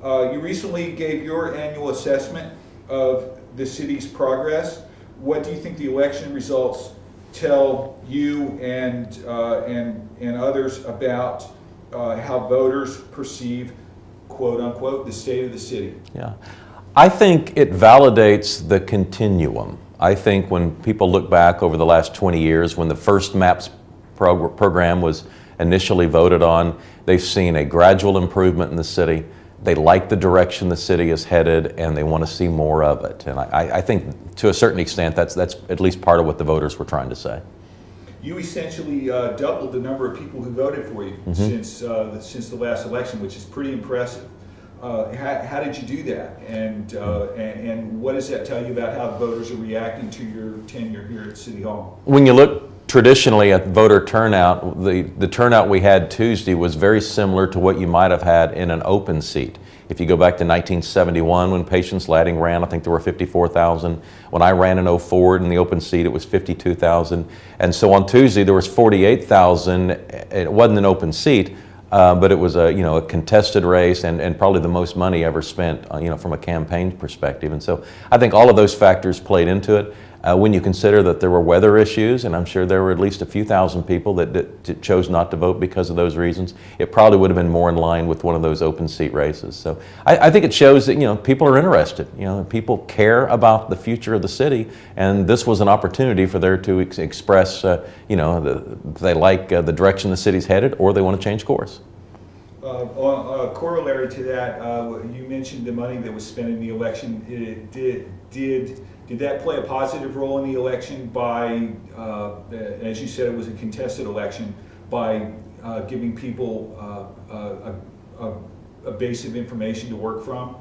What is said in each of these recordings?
You recently gave your annual assessment of the city's progress. What do you think the election results tell you and others about how voters perceive, quote unquote, the state of the city? Yeah, I think it validates the continuum. I think when people look back over the last 20 years, when the first MAPS program was initially voted on, they've seen a gradual improvement in the city. They like the direction the city is headed, and they want to see more of it. And I think to a certain extent that's at least part of what the voters were trying to say. You essentially doubled the number of people who voted for you since the last election, which is pretty impressive. How did you do that, and what does that tell you about how the voters are reacting to your tenure here at City Hall? When you look traditionally at voter turnout, the turnout we had Tuesday was very similar to what you might have had in an open seat. If you go back to 1971 when Patience Ladding ran, I think there were 54,000. When I ran in 04 in the open seat, it was 52,000. And so on Tuesday there was 48,000. It wasn't an open seat, but it was a contested race and probably the most money ever spent from a campaign perspective. And so I think all of those factors played into it. When you consider that there were weather issues, and I'm sure there were at least a few thousand people that chose not to vote because of those reasons, it probably would have been more in line with one of those open seat races. So I think it shows that people are interested. People care about the future of the city, and this was an opportunity for them to express, they like the direction the city's headed, or they want to change course. A corollary to that, you mentioned the money that was spent in the election. Did that play a positive role in the election by, as you said, it was a contested election, by giving people a base of information to work from?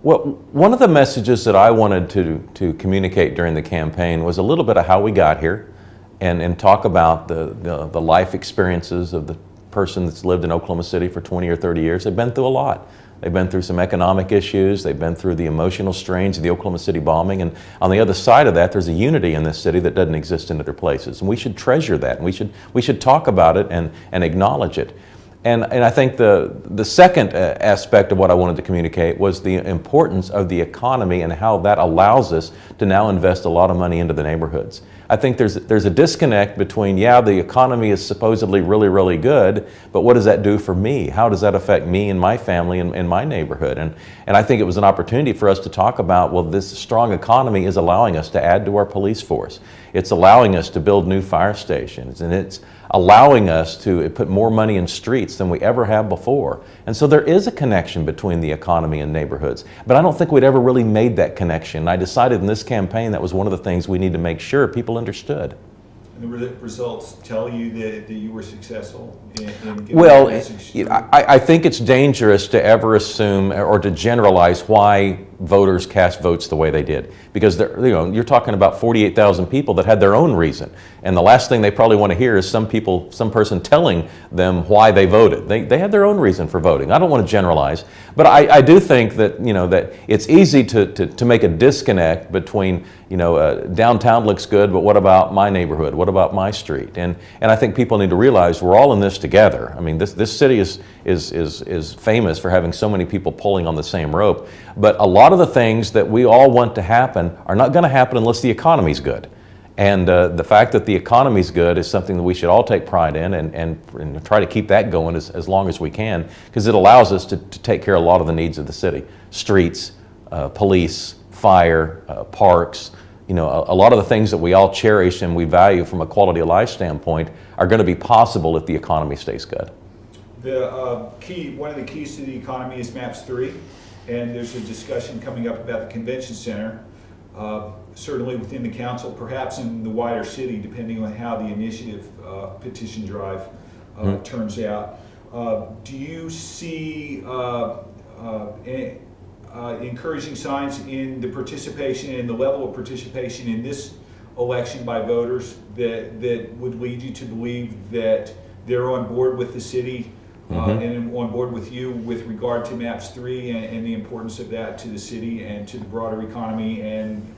Well, one of the messages that I wanted to communicate during the campaign was a little bit of how we got here, and talk about the life experiences of the person that's lived in Oklahoma City for 20 or 30 years. They've been through a lot. They've been through some economic issues. They've been through the emotional strains of the Oklahoma City bombing. And on the other side of that, there's a unity in this city that doesn't exist in other places. And we should treasure that. And we should talk about it and acknowledge it. And I think the second aspect of what I wanted to communicate was the importance of the economy and how that allows us to now invest a lot of money into the neighborhoods. I think there's a disconnect between, the economy is supposedly really, really good, but what does that do for me? How does that affect me and my family and my neighborhood? And I think it was an opportunity for us to talk about, well, this strong economy is allowing us to add to our police force. It's allowing us to build new fire stations, and it's allowing us to put more money in streets than we ever have before. And so there is a connection between the economy and neighborhoods. But I don't think we'd ever really made that connection. I decided in this campaign that was one of the things we need to make sure people understood. And the results tell you that you were successful in getting well, the message through? I think it's dangerous to ever assume or to generalize why voters cast votes the way they did, because you're talking about 48,000 people that had their own reason, and the last thing they probably want to hear is some person telling them why they voted. They had their own reason for voting. I don't want to generalize, but I do think that that it's easy to make a disconnect between downtown looks good, but what about my neighborhood? What about my street? And I think people need to realize we're all in this together. I mean, this city is famous for having so many people pulling on the same rope, but a lot of the things that we all want to happen are not going to happen unless the economy's good. And the fact that the economy's good is something that we should all take pride in and try to keep that going as long as we can, because it allows us to take care of a lot of the needs of the city. Streets, police, fire, parks, a lot of the things that we all cherish and we value from a quality of life standpoint are going to be possible if the economy stays good. One of the keys to the economy is MAPS 3, and there's a discussion coming up about the convention center, certainly within the council, perhaps in the wider city, depending on how the initiative petition drive turns out. Do you see encouraging signs in the participation and the level of participation in this election by voters that would lead you to believe that they're on board with the city and on board with you with regard to MAPS 3 and the importance of that to the city and to the broader economy and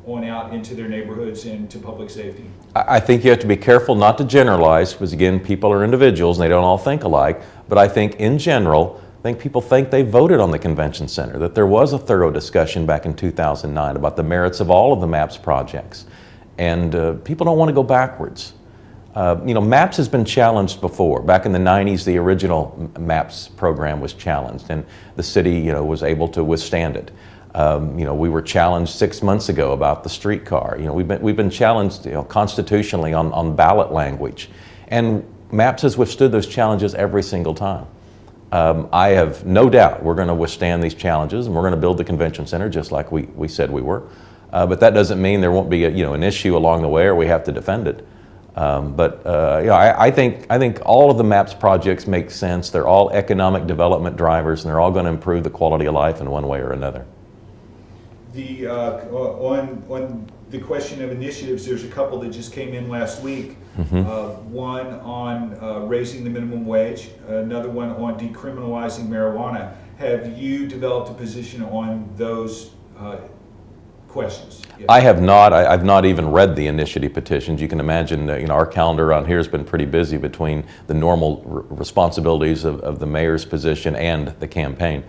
on out into their neighborhoods and to public safety? I think you have to be careful not to generalize, because again, people are individuals and they don't all think alike. But I think in general, I think people think they voted on the convention center, that there was a thorough discussion back in 2009 about the merits of all of the MAPS projects. And people don't want to go backwards. MAPS has been challenged before. Back in the 90s, the original MAPS program was challenged, and the city, was able to withstand it. We were challenged 6 months ago about the streetcar. We've been challenged, constitutionally on ballot language, and MAPS has withstood those challenges every single time. I have no doubt we're going to withstand these challenges, and we're going to build the convention center just like we said we were. But that doesn't mean there won't be an issue along the way, or we have to defend it. I think all of the MAPS projects make sense. They're all economic development drivers, and they're all going to improve the quality of life in one way or another. On the question of initiatives, there's a couple that just came in last week. One on raising the minimum wage, another one on decriminalizing marijuana. Have you developed a position on those questions? Yes. I have not. I've not even read the initiative petitions. You can imagine, our calendar around here has been pretty busy between the normal responsibilities of the mayor's position and the campaign.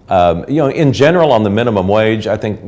In general, on the minimum wage, I think,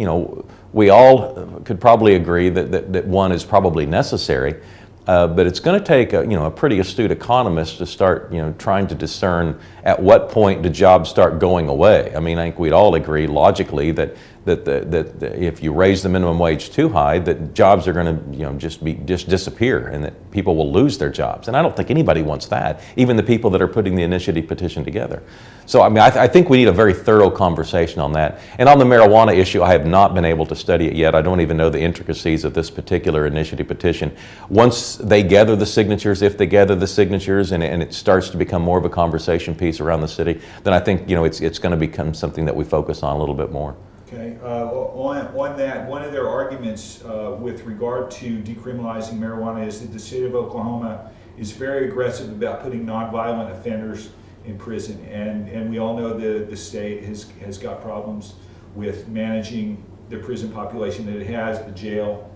we all could probably agree that one is probably necessary, but it's going to take a pretty astute economist to start, trying to discern at what point do jobs start going away. I think we'd all agree logically that if you raise the minimum wage too high, that jobs are going to just disappear, and that people will lose their jobs. And I don't think anybody wants that, even the people that are putting the initiative petition together. So I think we need a very thorough conversation on that. And on the marijuana issue, I have not been able to study it yet. I don't even know the intricacies of this particular initiative petition. Once they gather the signatures, if they gather the signatures, and it starts to become more of a conversation piece around the city, then I think it's going to become something that we focus on a little bit more. Okay. On that, one of their arguments with regard to decriminalizing marijuana is that the state of Oklahoma is very aggressive about putting nonviolent offenders in prison, and we all know the state has got problems with managing the prison population that it has. The jail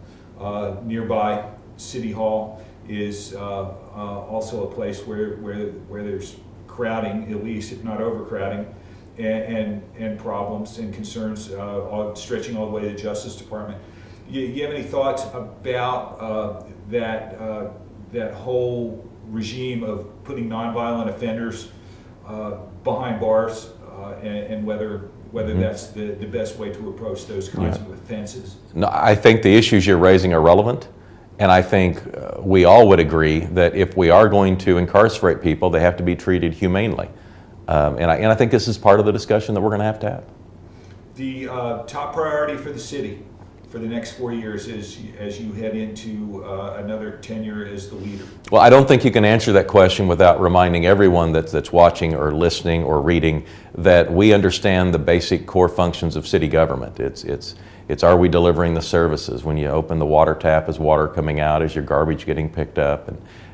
nearby City Hall is also a place where there's crowding, at least, if not overcrowding, and problems and concerns stretching all the way to the Justice Department. You have any thoughts about that whole regime of putting nonviolent offenders behind bars, and whether that's the best way to approach those kinds of offenses? No, I think the issues you're raising are relevant, and I think we all would agree that if we are going to incarcerate people, they have to be treated humanely. And I think this is part of the discussion that we're going to have. The top priority for the city for the next 4 years is as you head into another tenure as the leader? Well, I don't think you can answer that question without reminding everyone that's watching or listening or reading that we understand the basic core functions of city government. It's are we delivering the services? When you open the water tap, is water coming out? Is your garbage getting picked up?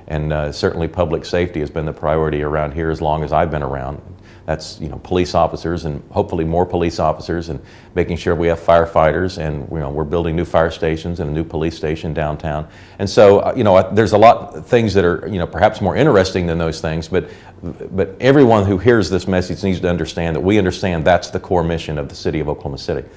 And certainly public safety has been the priority around here as long as I've been around. That's police officers, and hopefully more police officers, and making sure we have firefighters, and we're building new fire stations and a new police station downtown. And so there's a lot of things that are perhaps more interesting than those things, but everyone who hears this message needs to understand that we understand that's the core mission of the city of Oklahoma City.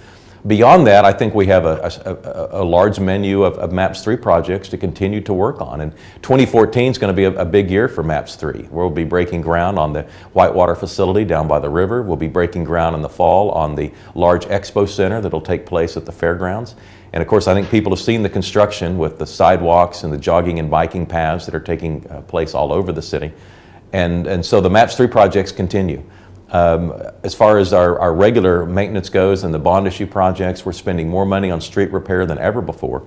Beyond that, I think we have a large menu of MAPS 3 projects to continue to work on. And 2014 is going to be a big year for MAPS 3. We'll be breaking ground on the Whitewater facility down by the river. We'll be breaking ground in the fall on the large expo center that will take place at the fairgrounds. And of course, I think people have seen the construction with the sidewalks and the jogging and biking paths that are taking place all over the city. And so the MAPS 3 projects continue. As far as our regular maintenance goes and the bond issue projects, we're spending more money on street repair than ever before.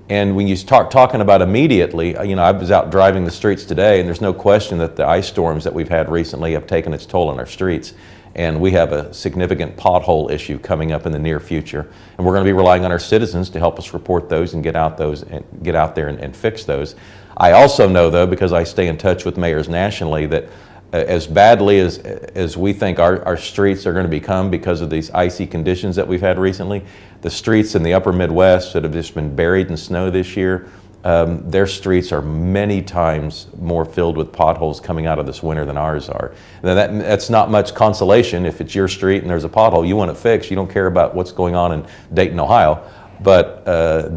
And when you start talking about immediately, I was out driving the streets today, and there's no question that the ice storms that we've had recently have taken its toll on our streets. And we have a significant pothole issue coming up in the near future. And we're going to be relying on our citizens to help us report those and get out there and fix those. I also know, though, because I stay in touch with mayors nationally, that as badly as we think our streets are going to become because of these icy conditions that we've had recently, the streets in the upper Midwest that have just been buried in snow this year, their streets are many times more filled with potholes coming out of this winter than ours are. Now that's not much consolation. If it's your street and there's a pothole, you want it fixed. You don't care about what's going on in Dayton, Ohio. But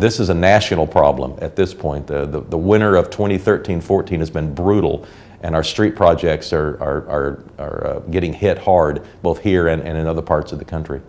this is a national problem at this point. The winter of 2013-14 has been brutal, and our street projects are getting hit hard, both here and in other parts of the country.